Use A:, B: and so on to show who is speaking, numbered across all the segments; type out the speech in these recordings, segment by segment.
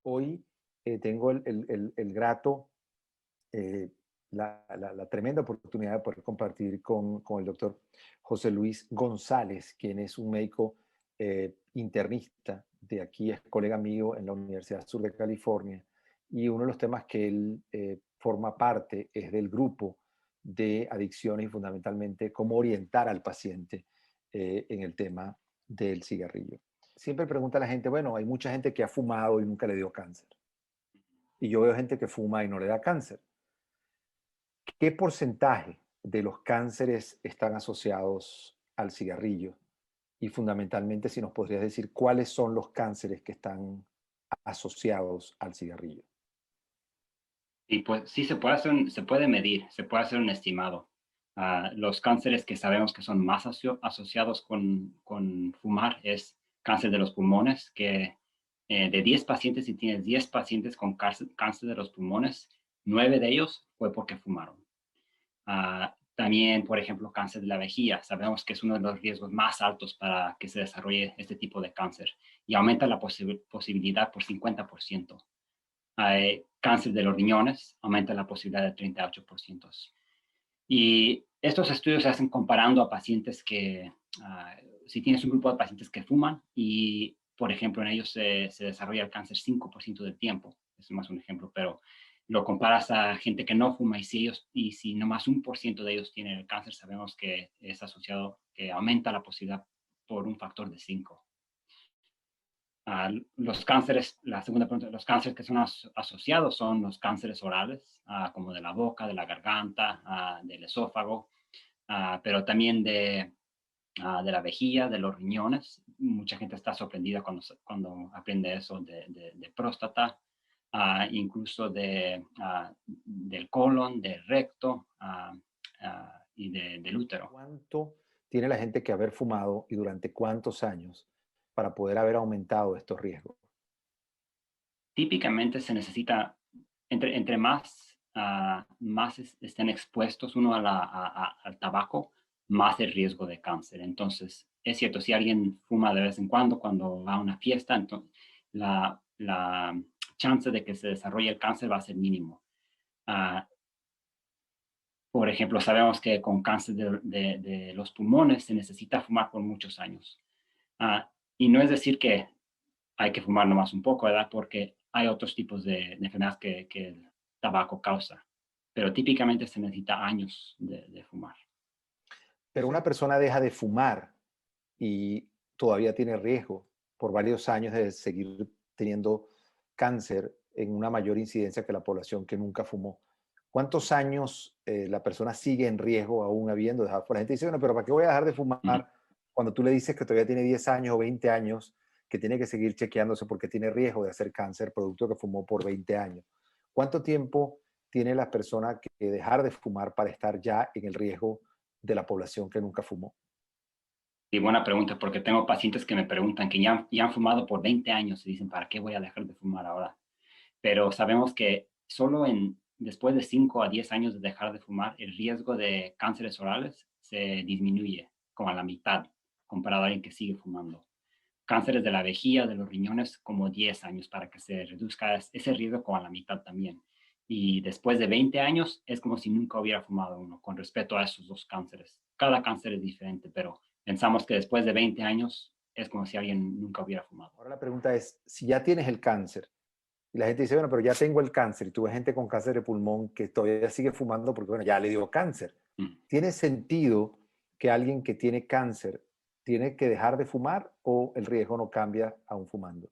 A: Hoy tengo el grato, eh, la tremenda oportunidad de poder compartir con el doctor José Luis González, quien es un médico internista de aquí, es colega mío en la Universidad Sur de California, y uno de los temas que él forma parte es del grupo de adicciones y fundamentalmente cómo orientar al paciente en el tema del cigarrillo. Siempre pregunta a la gente, bueno, hay mucha gente que ha fumado y nunca le dio cáncer. Y yo veo gente que fuma y no le da cáncer. ¿Qué porcentaje de los cánceres están asociados al cigarrillo? Y fundamentalmente, si nos podrías decir cuáles son los cánceres que están asociados al cigarrillo.
B: Y pues sí, se puede medir, se puede hacer un estimado. Los cánceres que sabemos que son más asociados con fumar es cáncer de los pulmones, que de 10 pacientes, si tienes 10 pacientes con cáncer de los pulmones, 9 de ellos fue porque fumaron. También, por ejemplo, cáncer de la vejiga. Sabemos que es uno de los riesgos más altos para que se desarrolle este tipo de cáncer y aumenta la posibilidad por 50%. Cáncer de los riñones aumenta la posibilidad de 38%. Y estos estudios se hacen comparando a pacientes que, si tienes un grupo de pacientes que fuman y, por ejemplo, en ellos se desarrolla el cáncer 5% del tiempo, es más un ejemplo, pero lo comparas a gente que no fuma y si nomás 1% de ellos tienen el cáncer, sabemos que es asociado, que aumenta la posibilidad por un factor de 5. Los cánceres, la segunda pregunta, los cánceres que son asociados son los cánceres orales, como de la boca, de la garganta, del esófago, pero también de la vejiga, de los riñones. Mucha gente está sorprendida cuando aprende eso de próstata, incluso del colon, del recto y del útero.
A: ¿Cuánto tiene la gente que haber fumado y durante cuántos años para poder haber aumentado estos riesgos?
B: Típicamente se necesita, entre más, estén expuestos uno al tabaco, más el riesgo de cáncer. Entonces, es cierto, si alguien fuma de vez en cuando va a una fiesta, entonces la chance de que se desarrolle el cáncer va a ser mínimo. Ah, por ejemplo, sabemos que con cáncer de los pulmones se necesita fumar por muchos años. Y no es decir que hay que fumar nomás un poco, ¿verdad? Porque hay otros tipos de enfermedades que el tabaco causa, pero típicamente se necesita años de fumar.
A: Pero una persona deja de fumar y todavía tiene riesgo por varios años de seguir teniendo cáncer en una mayor incidencia que la población que nunca fumó. ¿Cuántos años la persona sigue en riesgo aún habiendo dejado de fumar? La gente dice, bueno, pero ¿para qué voy a dejar de
B: Ujú.
A: fumar cuando tú le dices que todavía tiene 10 años o 20 años, que tiene que seguir chequeándose porque tiene riesgo de hacer cáncer, producto que fumó por 20 años? ¿Cuánto tiempo tiene la persona que dejar de fumar para estar ya en el riesgo de la población que nunca fumó?
B: Y buena pregunta, porque tengo pacientes que me preguntan que ya han fumado por 20 años y dicen, ¿para qué voy a dejar de fumar ahora? Pero sabemos que solo después de 5 a 10 años de dejar de fumar, el riesgo de cánceres orales se disminuye como a la mitad comparado a alguien que sigue fumando. Cánceres de la vejiga, de los riñones, como 10 años para que se reduzca ese riesgo como a la mitad también. Y después de 20 años es como si nunca hubiera fumado uno con respecto a esos dos cánceres. Cada cáncer es diferente, pero pensamos que después de 20 años es como si alguien nunca hubiera fumado.
A: Ahora la pregunta es, si ya tienes el cáncer, y la gente dice, bueno, pero ya tengo el cáncer, y tú ves gente con cáncer de pulmón que todavía sigue fumando porque, bueno, ya le dio cáncer.
B: Mm.
A: ¿Tiene sentido que alguien que tiene cáncer tiene que dejar de fumar o el riesgo no cambia aún fumando?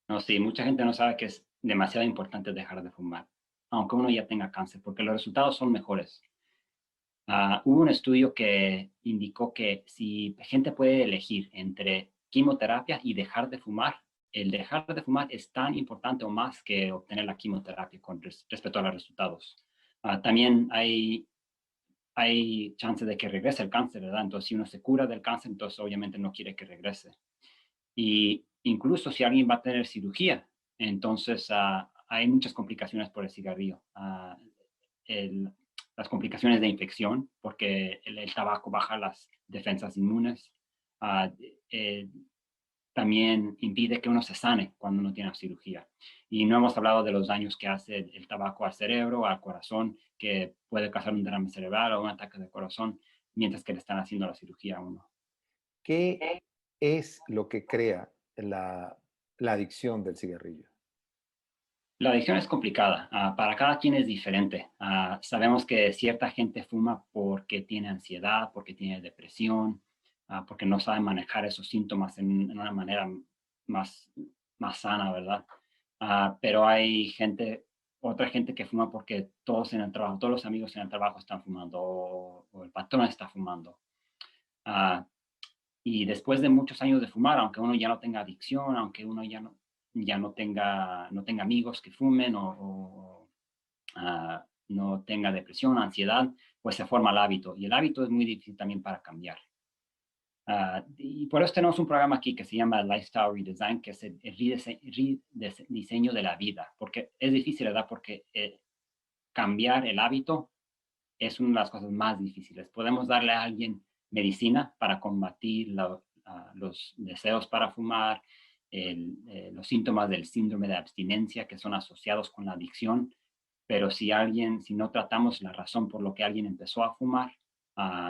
B: No, sí, mucha gente no sabe que es demasiado importante dejar de fumar, aunque uno ya tenga cáncer, porque los resultados son mejores. Hubo un estudio que indicó que si gente puede elegir entre quimioterapia y dejar de fumar, el dejar de fumar es tan importante o más que obtener la quimioterapia con respecto a los resultados. También hay chance de que regrese el cáncer, ¿verdad? Entonces, si uno se cura del cáncer, entonces obviamente no quiere que regrese. Y incluso si alguien va a tener cirugía, entonces hay muchas complicaciones por el cigarrillo. El- las complicaciones de infección, porque el tabaco baja las defensas inmunes. Ah, eh, también impide que uno se sane cuando uno tiene cirugía. Y no hemos hablado de los daños que hace el tabaco al cerebro, al corazón, que puede causar un derrame cerebral o un ataque de corazón mientras que le están haciendo la cirugía a uno.
A: ¿Qué es lo que crea la adicción del cigarrillo?
B: La adicción es complicada. Para cada quien es diferente. Sabemos que cierta gente fuma porque tiene ansiedad, porque tiene depresión, porque no sabe manejar esos síntomas en una manera más, más sana, ¿verdad? Pero hay otra gente que fuma porque todos en el trabajo, todos los amigos en el trabajo están fumando o el patrón está fumando. Ah, y después de muchos años de fumar, aunque uno ya no tenga adicción, aunque uno ya no tenga amigos que fumen no tenga depresión, ansiedad, pues se forma el hábito. Y el hábito es muy difícil también para cambiar. Y por eso tenemos un programa aquí que se llama Lifestyle Redesign, que es el rediseño de la vida, porque es difícil, ¿verdad? Porque cambiar el hábito es una de las cosas más difíciles. Podemos darle a alguien medicina para combatir los deseos para fumar, los síntomas del síndrome de abstinencia que son asociados con la adicción, pero si no tratamos la razón por lo que alguien empezó a fumar,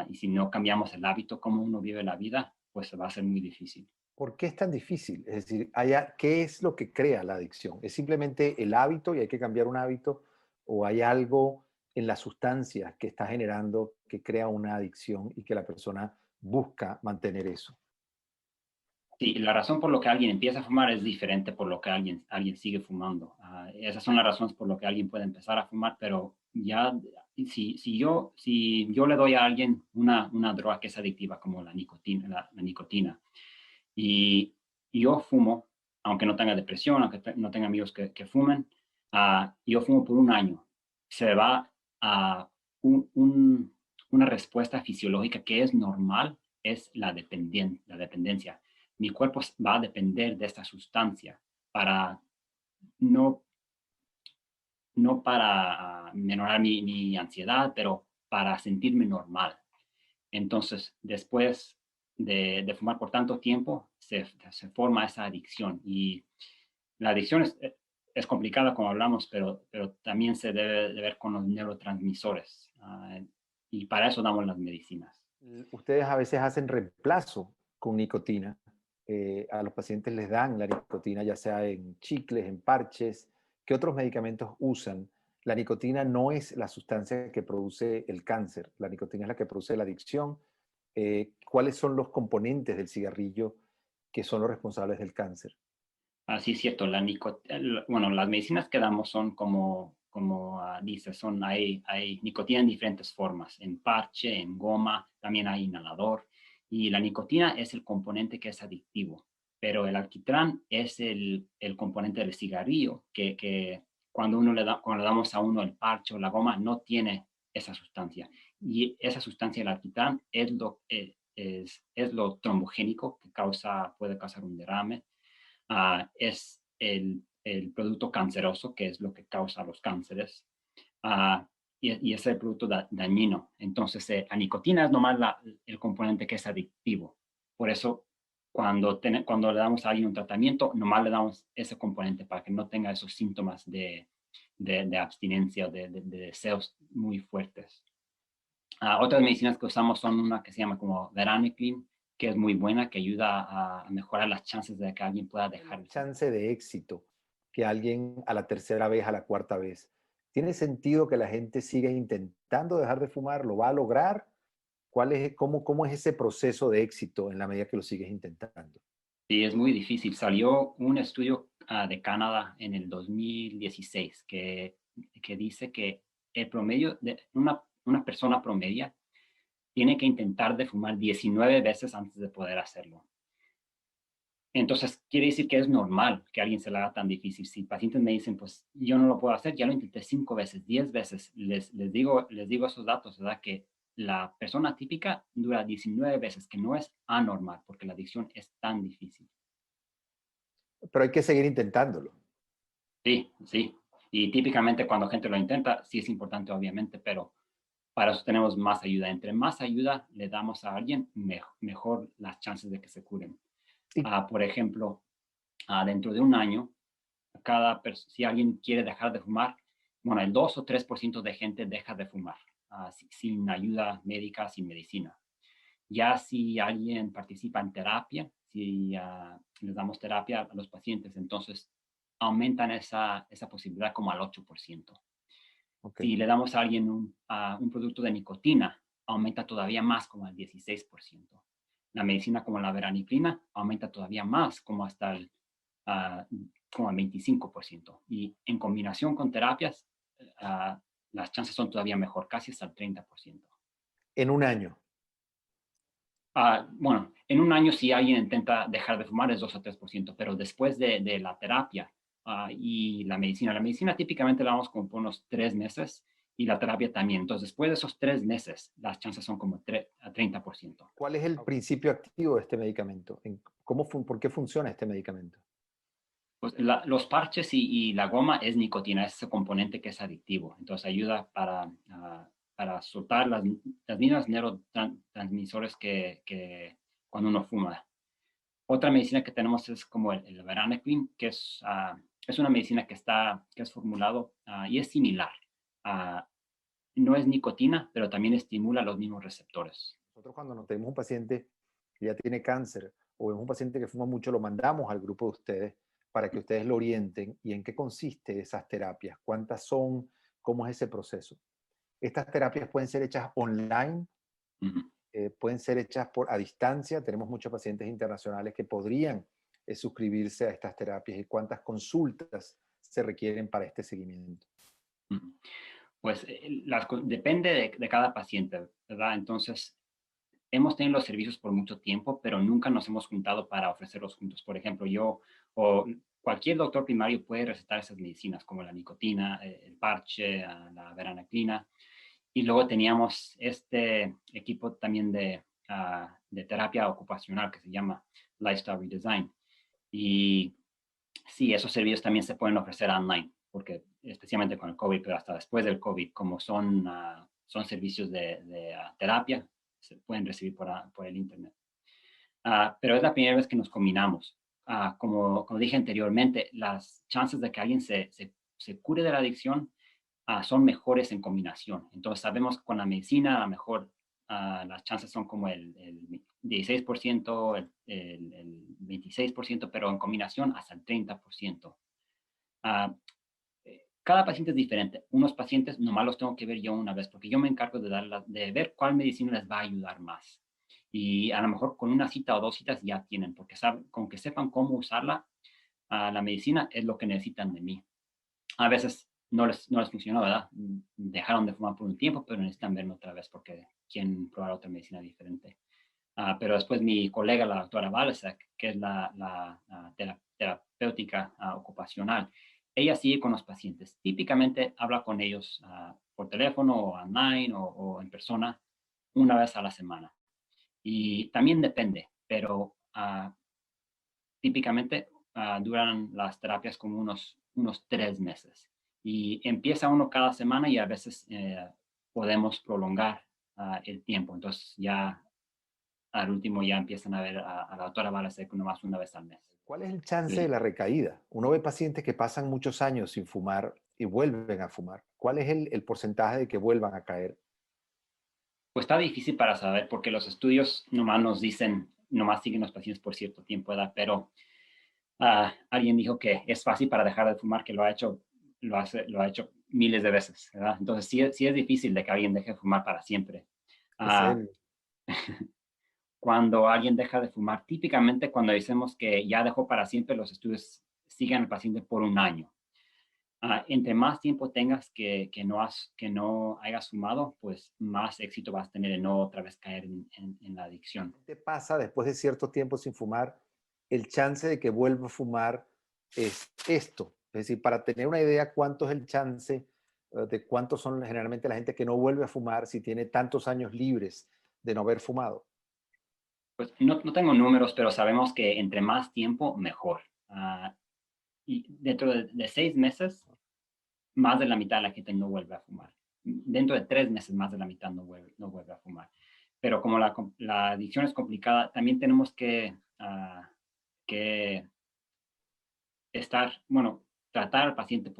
B: y si no cambiamos el hábito, cómo uno vive la vida, pues va a ser muy difícil.
A: ¿Por qué es tan difícil? Es decir, ¿qué es lo que crea la adicción? ¿Es simplemente el hábito y hay que cambiar un hábito? ¿O hay algo en las sustancias que está generando que crea una adicción y que la persona busca mantener eso?
B: Sí, la razón por lo que alguien empieza a fumar es diferente por lo que alguien sigue fumando. Esas son las razones por lo que alguien puede empezar a fumar, pero ya si yo le doy a alguien una droga que es adictiva como la nicotina y yo fumo, aunque no tenga depresión, aunque no tenga amigos que fumen, yo fumo por un año, se va a una respuesta fisiológica que es normal, es la dependencia. Mi cuerpo va a depender de esta sustancia para no, no para menorar mi ansiedad, pero para sentirme normal. Entonces, después de fumar por tanto tiempo, se forma esa adicción. Y la adicción es complicada, como hablamos, pero también se debe de ver con los neurotransmisores. Y para eso damos las medicinas.
A: Ustedes a veces hacen reemplazo con nicotina. A los pacientes les dan la nicotina, ya sea en chicles, en parches. ¿Qué otros medicamentos usan? La nicotina no es la sustancia que produce el cáncer. La nicotina es la que produce la adicción. ¿Cuáles son los componentes del cigarrillo que son los responsables del cáncer?
B: Así es cierto, bueno, las medicinas que damos son como dices, hay nicotina en diferentes formas, en parche, en goma, también hay inhalador. Y la nicotina es el componente que es adictivo, pero el alquitrán es el componente del cigarrillo, que cuando le damos a uno el parche o la goma, no tiene esa sustancia. Y esa sustancia, el alquitrán, es lo trombogénico que puede causar un derrame. Es el producto canceroso, que es lo que causa los cánceres, ah, y es el producto dañino. Entonces, la nicotina es nomás el componente que es adictivo. Por eso, cuando le damos a alguien un tratamiento, nomás le damos ese componente para que no tenga esos síntomas de abstinencia, de deseos muy fuertes. Otras medicinas que usamos son una que se llama como Varenicline, que es muy buena, que ayuda a mejorar las chances de que alguien pueda dejar el cigarro.
A: Chance de éxito que alguien a la tercera vez, a la cuarta vez. ¿Tiene sentido que la gente siga intentando dejar de fumar? ¿Lo va a lograr? ¿Cómo es ese proceso de éxito en la medida que lo sigues intentando?
B: Sí, es muy difícil. Salió un estudio de Canadá en el 2016 que dice que el promedio de una persona promedia tiene que intentar de fumar 19 veces antes de poder hacerlo. Entonces, quiere decir que es normal que a alguien se le haga tan difícil. Si pacientes me dicen, pues yo no lo puedo hacer, ya lo intenté 5 veces, 10 veces, les digo esos datos, ¿verdad? Que la persona típica dura 19 veces, que no es anormal, porque la adicción es tan difícil.
A: Pero hay que seguir intentándolo.
B: Sí, sí. Y típicamente cuando gente lo intenta, sí es importante, obviamente, pero para eso tenemos más ayuda. Entre más ayuda le damos a alguien, mejor las chances de que se curen.
A: Y
B: Por ejemplo, dentro de un año, si alguien quiere dejar de fumar, bueno, el 2 o 3% de gente deja de fumar sin ayuda médica, sin medicina. Ya si alguien participa en terapia, si les damos terapia a los pacientes, entonces aumentan esa posibilidad como al 8%.
A: ok.
B: Si le damos a alguien un producto de nicotina, aumenta todavía más como al 16%. La medicina como la veranicrina aumenta todavía más como hasta ah, como al 25%. Y en combinación con terapias, ah, las chances son todavía mejor, casi hasta el 30%.
A: En un año.
B: Bueno, en un año si alguien intenta dejar de fumar es 2 o 3%, pero después de la terapia y la medicina típicamente la damos como por unos 3 meses y la terapia también. Entonces, después de esos 3 meses, las chances son como 30%.
A: ¿Cuál es el principio activo de este medicamento? ¿Por qué funciona este medicamento?
B: Pues los parches y la goma es nicotina, es ese componente que es adictivo. Entonces, ayuda para soltar las mismas neurotransmisores que cuando uno fuma. Otra medicina que tenemos es como el Varenicline, que es una medicina que es formulado y es similar. Ah, no es nicotina, pero también estimula los mismos receptores.
A: Nosotros cuando nos tenemos un paciente que ya tiene cáncer o es un paciente que fuma mucho, lo mandamos al grupo de ustedes para que ustedes lo orienten y en qué consiste esas terapias, cuántas son, cómo es ese proceso. Estas terapias pueden ser hechas online,
B: Ujú.
A: pueden ser hechas a distancia. Tenemos muchos pacientes internacionales que podrían suscribirse a estas terapias y cuántas consultas se requieren para este seguimiento.
B: Ujú. Pues depende de cada paciente, ¿verdad? Entonces, hemos tenido los servicios por mucho tiempo, pero nunca nos hemos juntado para ofrecerlos juntos. Por ejemplo, yo o cualquier doctor primario puede recetar esas medicinas como la nicotina, el parche, la veranaclina. Y luego teníamos este equipo también de terapia ocupacional que se llama Lifestyle Redesign. Y sí, esos servicios también se pueden ofrecer online, porque especialmente con el COVID, pero hasta después del COVID, como son servicios de terapia, se pueden recibir por el Internet. Pero es la primera vez que nos combinamos. Como dije anteriormente, las chances de que alguien se cure de la adicción son mejores en combinación. Entonces sabemos que con la medicina a lo mejor las chances son como el 16%, el 26%, pero en combinación hasta el 30%. Ah, Cada paciente es diferente. Unos pacientes nomás los tengo que ver yo una vez, porque yo me encargo de ver cuál medicina les va a ayudar más. Y a lo mejor con una cita o dos citas ya tienen, porque con que sepan cómo usarla, la medicina es lo que necesitan de mí. A veces no les funcionó, ¿verdad? Dejaron de fumar por un tiempo, pero necesitan verme otra vez porque quieren probar otra medicina diferente. Pero después mi colega, la doctora Balzac, que es la terapéutica ocupacional, ella sigue con los pacientes. Típicamente habla con ellos por teléfono o online o en persona una vez a la semana. Y también depende, pero típicamente duran las terapias como unos 3 meses. Y empieza uno cada semana y a veces podemos prolongar el tiempo. Entonces ya al último ya empiezan a ver a la doctora Balasek nomás una vez al mes.
A: ¿Cuál es el chance de
B: Sí.
A: la recaída? Uno ve pacientes que pasan muchos años sin fumar y vuelven a fumar. ¿Cuál es el porcentaje de que vuelvan a caer?
B: Pues está difícil para saber porque los estudios nomás nos dicen, nomás siguen los pacientes por cierto tiempo, ¿verdad? Pero alguien dijo que es fácil para dejar de fumar, que lo ha hecho miles de veces, ¿verdad? Entonces sí es difícil de que alguien deje de fumar para siempre.
A: ¿En
B: Ah,
A: serio?
B: Cuando alguien deja de fumar, típicamente cuando decimos que ya dejó para siempre, los estudios siguen al paciente por un año. Entre más tiempo tengas que no hayas fumado, pues más éxito vas a tener en no otra vez caer en la adicción.
A: ¿Qué te pasa después de cierto tiempo sin fumar? El chance de que vuelva a fumar es esto. Es decir, para tener una idea cuánto es el chance de cuántos son generalmente la gente que no vuelve a fumar si tiene tantos años libres de no haber fumado.
B: Pues no tengo números, pero sabemos que entre más tiempo, mejor. Y dentro de 6 meses, más de la mitad de la gente no vuelve a fumar. Dentro de 3 meses, más de la mitad no vuelve a fumar. Pero como la adicción es complicada, también tenemos que que bueno, tratar al paciente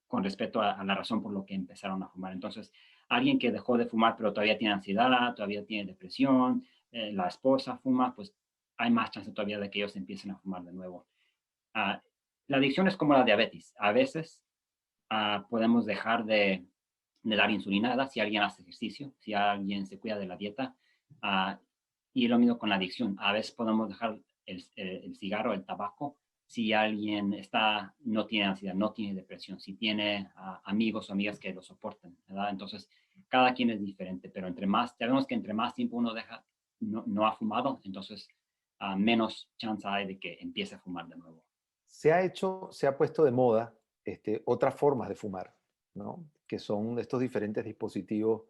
B: con respecto a la razón por lo que empezaron a fumar. Entonces, alguien que dejó de fumar pero todavía tiene ansiedad, todavía tiene depresión, la esposa fuma, pues hay más chance todavía de que ellos empiecen a fumar de nuevo. Ah, la adicción es como la diabetes. A veces podemos dejar de dar insulina si alguien hace ejercicio, si alguien se cuida de la dieta. Y lo mismo con la adicción. A veces podemos dejar el cigarro, el tabaco, si alguien no tiene ansiedad, no tiene depresión, si tiene amigos o amigas que lo soporten, ¿verdad? Entonces, cada quien es diferente, pero sabemos que entre más tiempo uno no ha fumado, entonces menos chance hay de que empiece a fumar de nuevo.
A: Se ha puesto de moda otras formas de fumar, ¿no? Que son estos diferentes dispositivos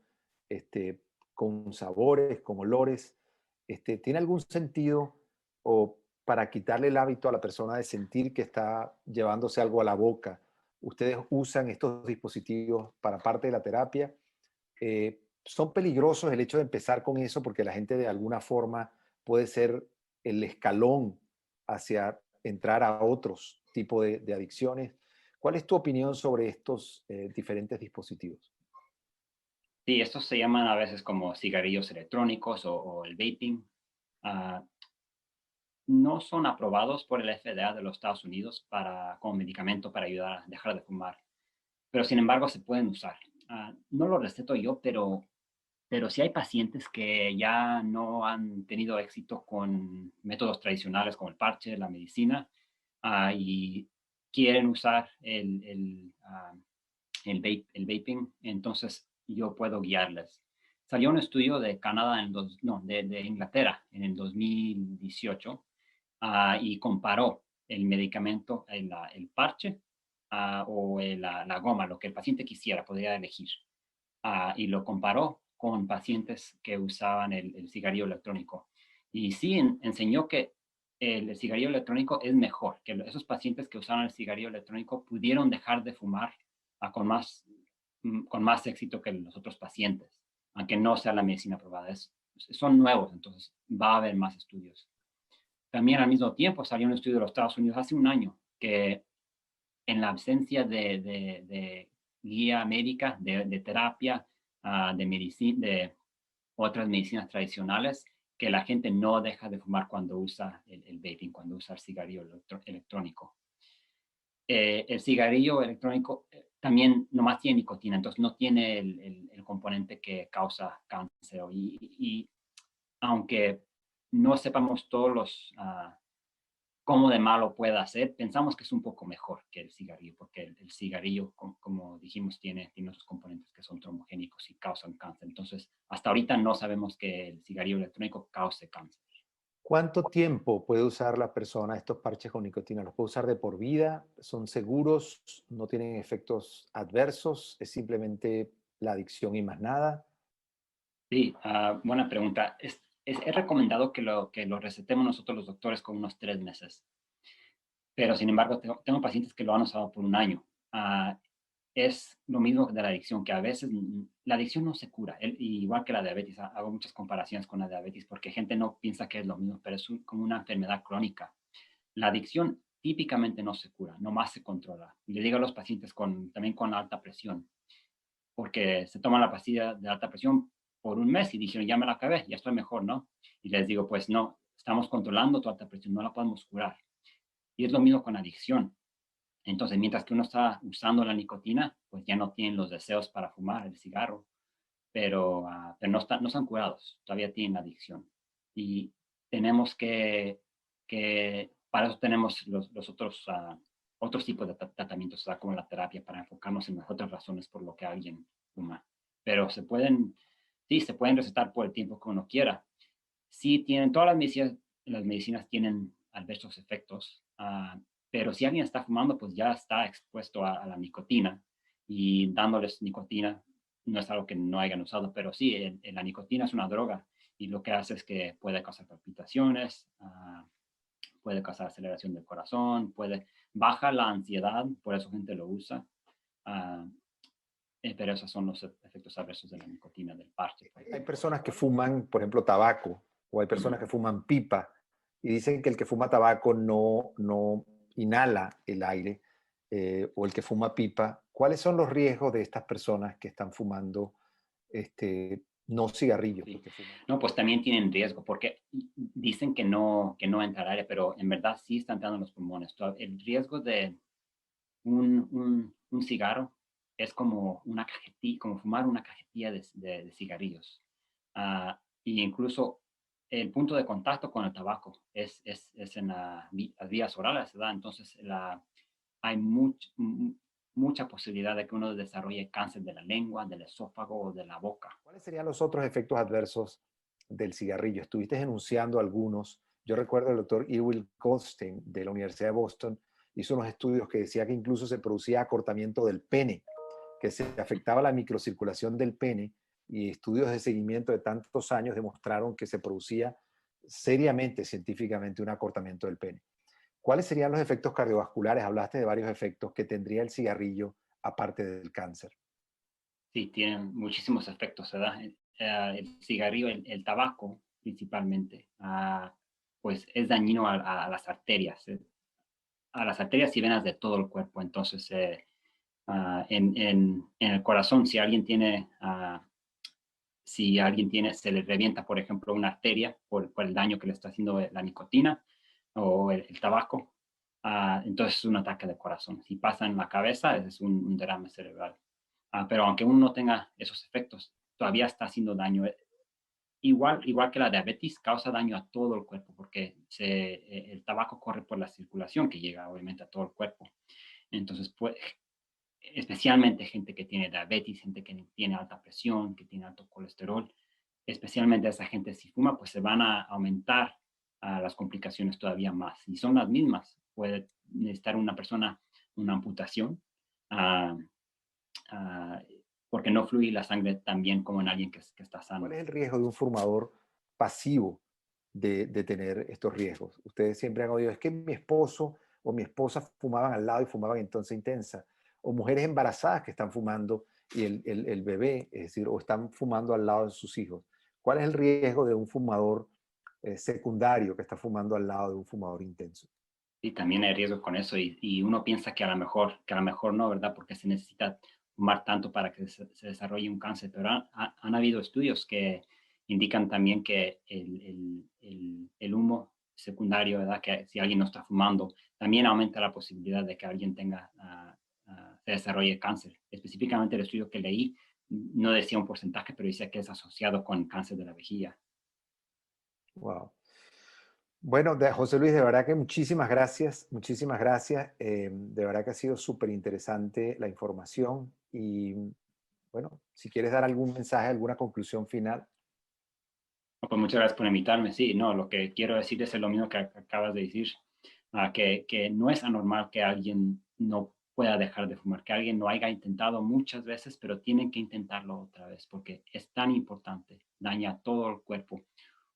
A: este, con sabores, con olores. ¿Tiene algún sentido o para quitarle el hábito a la persona de sentir que está llevándose algo a la boca? ¿Ustedes usan estos dispositivos para parte de la terapia? ¿Son peligrosos el hecho de empezar con eso porque la gente de alguna forma puede ser el escalón hacia entrar a otros tipos de adicciones? ¿Cuál es tu opinión sobre estos diferentes dispositivos?
B: Sí, estos se llaman a veces como cigarrillos electrónicos o el vaping. Ah, no son aprobados por el FDA de los Estados Unidos como medicamento para ayudar a dejar de fumar, pero sin embargo se pueden usar. No lo receto yo, pero sí hay pacientes que ya no han tenido éxito con métodos tradicionales como el parche, la medicina, y quieren usar el vaping, entonces yo puedo guiarles. Salió un estudio de Canadá, de Inglaterra en el 2018, y comparó el medicamento, el parche o la goma, lo que el paciente quisiera, podría elegir. Y lo comparó con pacientes que usaban el cigarrillo electrónico. Y sí enseñó que el cigarrillo electrónico es mejor, que esos pacientes que usaban el cigarrillo electrónico pudieron dejar de fumar con más éxito que los otros pacientes, aunque no sea la medicina aprobada. Son nuevos, entonces va a haber más estudios. También al mismo tiempo salió un estudio de los Estados Unidos hace un año que en la ausencia de guía médica, de terapia, de otras medicinas tradicionales, que la gente no deja de fumar cuando usa el vaping, cuando usa el cigarrillo electrónico. El cigarrillo electrónico también nomás tiene nicotina, entonces no tiene el componente que causa cáncer. Y aunque no sepamos todos cómo de malo pueda ser, pensamos que es un poco mejor que el cigarrillo, porque el cigarrillo, como dijimos, tiene otros componentes que son trombogénicos y causan cáncer. Entonces, hasta ahorita no sabemos que el cigarrillo electrónico cause cáncer.
A: ¿Cuánto tiempo puede usar la persona estos parches con nicotina? ¿Los puede usar de por vida? ¿Son seguros? ¿No tienen efectos adversos? ¿Es simplemente la adicción y más nada?
B: Sí, buena pregunta. Es recomendado que lo recetemos nosotros los doctores con unos 3 meses. Pero sin embargo, tengo pacientes que lo han usado por un año. Es lo mismo de la adicción, que a veces la adicción no se cura, igual que la diabetes. Hago muchas comparaciones con la diabetes porque gente no piensa que es lo mismo, pero es como una enfermedad crónica. La adicción típicamente no se cura, nomás se controla. Y le digo a los pacientes también con alta presión, porque se toman la pastilla de alta presión por un mes y dijeron, ya me la acabé, ya estoy mejor, ¿no? Y les digo, pues no, estamos controlando tu alta presión, no la podemos curar. Y es lo mismo con adicción. Entonces, mientras que uno está usando la nicotina, pues ya no tienen los deseos para fumar el cigarro, pero no están curados, todavía tienen adicción. Y tenemos para eso tenemos los otros tipos de tratamientos, o sea, como la terapia, para enfocarnos en las otras razones por lo que alguien fuma. Pero sí, se pueden recetar por el tiempo que uno quiera. Sí, todas las medicinas tienen adversos efectos, pero si alguien está fumando, pues ya está expuesto a la nicotina y dándoles nicotina no es algo que no hayan usado, pero sí, la nicotina es una droga y lo que hace es que puede causar palpitaciones, puede causar aceleración del corazón, baja la ansiedad, por eso gente lo usa, ah, pero esos son los efectos adversos de la nicotina, del parche.
A: Hay personas que fuman, por ejemplo, tabaco, o hay personas que fuman pipa y dicen que el que fuma tabaco no inhala el aire, o el que fuma pipa. ¿Cuáles son los riesgos de estas personas que están fumando no cigarrillos,
B: Sí.
A: porque fuman?
B: No, pues también tienen riesgo porque dicen que no entra al aire, pero en verdad sí están entrando en los pulmones. El riesgo de un cigarro es como una cajetilla, como fumar una cajetilla de cigarrillos. Y incluso el punto de contacto con el tabaco es en las vías orales, ¿verdad? Entonces hay mucha posibilidad de que uno desarrolle cáncer de la lengua, del esófago o de la boca.
A: ¿Cuáles serían los otros efectos adversos del cigarrillo? Estuviste enunciando algunos. Yo recuerdo el doctor Irwin Goldstein de la Universidad de Boston hizo unos estudios que decía que incluso se producía acortamiento del pene, que se afectaba la microcirculación del pene, y estudios de seguimiento de tantos años demostraron que se producía seriamente, científicamente, un acortamiento del pene. ¿Cuáles serían los efectos cardiovasculares? Hablaste de varios efectos que tendría el cigarrillo aparte del cáncer.
B: Sí, tienen muchísimos efectos, ¿verdad? El cigarrillo, el tabaco principalmente, pues es dañino a las arterias, a las arterias y venas de todo el cuerpo. Entonces, en el corazón, si alguien tiene, se le revienta, por ejemplo, una arteria por el daño que le está haciendo la nicotina o el tabaco, entonces es un ataque de corazón. Si pasa en la cabeza, es un derrame cerebral. Pero aunque uno no tenga esos efectos, todavía está haciendo daño. Igual que la diabetes, causa daño a todo el cuerpo porque el tabaco corre por la circulación que llega obviamente a todo el cuerpo. Entonces, pues, especialmente gente que tiene diabetes, gente que tiene alta presión, que tiene alto colesterol, especialmente esa gente si fuma, pues se van a aumentar las complicaciones todavía más. Y son las mismas. Puede necesitar una persona una amputación, ah, ah, porque no fluye la sangre tan bien como en alguien que está
A: ¿Cuál
B: sano.
A: es el riesgo de un fumador pasivo de tener estos riesgos? Ustedes siempre han oído, es que mi esposo o mi esposa fumaban al lado y fumaban entonces intensa. O mujeres embarazadas que están fumando y el bebé, es decir, o están fumando al lado de sus hijos. ¿Cuál es el riesgo de un fumador secundario que está fumando al lado de un fumador intenso?
B: Y también hay riesgo con eso y uno piensa que a lo mejor no, ¿verdad? Porque se necesita fumar tanto para que se desarrolle un cáncer, pero han habido estudios que indican también que el humo secundario, ¿verdad? Que si alguien no está fumando, también aumenta la posibilidad de que alguien se desarrolle cáncer. Específicamente el estudio que leí no decía un porcentaje, pero decía que es asociado con cáncer de la vejiga.
A: Wow. Bueno, José Luis, de verdad que muchísimas gracias, muchísimas gracias. De verdad que ha sido súper interesante la información y bueno, si quieres dar algún mensaje, alguna conclusión final.
B: Pues muchas gracias por invitarme. Sí, no, lo que quiero decir es lo mismo que acabas de decir, que no es anormal que alguien no pueda dejar de fumar, que alguien lo haya intentado muchas veces, pero tienen que intentarlo otra vez porque es tan importante, daña todo el cuerpo.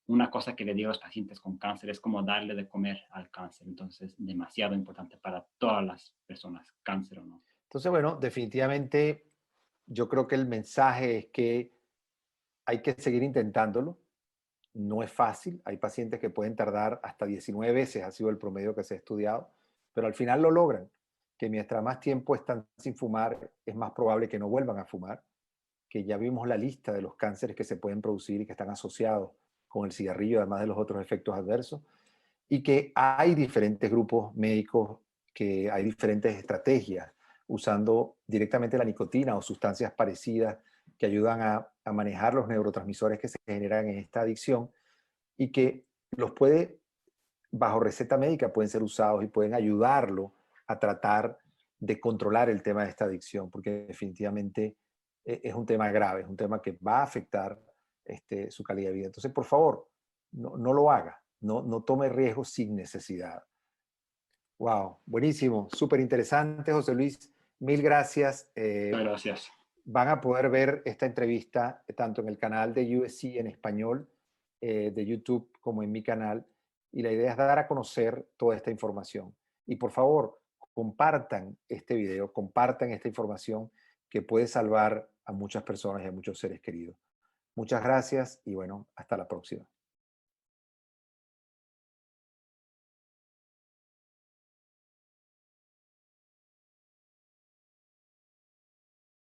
B: Una cosa que le digo a los pacientes con cáncer es como darle de comer al cáncer, entonces demasiado importante para todas las personas, cáncer o no.
A: Entonces, bueno, definitivamente yo creo que el mensaje es que hay que seguir intentándolo. No es fácil. Hay pacientes que pueden tardar hasta 19 veces, ha sido el promedio que se ha estudiado, pero al final lo logran. Que mientras más tiempo están sin fumar, es más probable que no vuelvan a fumar. Que ya vimos la lista de los cánceres que se pueden producir y que están asociados con el cigarrillo, además de los otros efectos adversos. Y que hay diferentes grupos médicos, que hay diferentes estrategias usando directamente la nicotina o sustancias parecidas que ayudan a manejar los neurotransmisores que se generan en esta adicción y que los puede, bajo receta médica, pueden ser usados y pueden ayudarlo a tratar de controlar el tema de esta adicción, porque definitivamente es un tema grave, es un tema que va a afectar su calidad de vida. Entonces, por favor, no lo haga, no tome riesgos sin necesidad. Wow, buenísimo, súper interesante, José Luis. Mil gracias.
B: Muchas gracias.
A: Van a poder ver esta entrevista tanto en el canal de USC en español de YouTube como en mi canal. Y la idea es dar a conocer toda esta información. Y por favor, compartan este video, compartan esta información que puede salvar a muchas personas y a muchos seres queridos. Muchas gracias y bueno, hasta la próxima.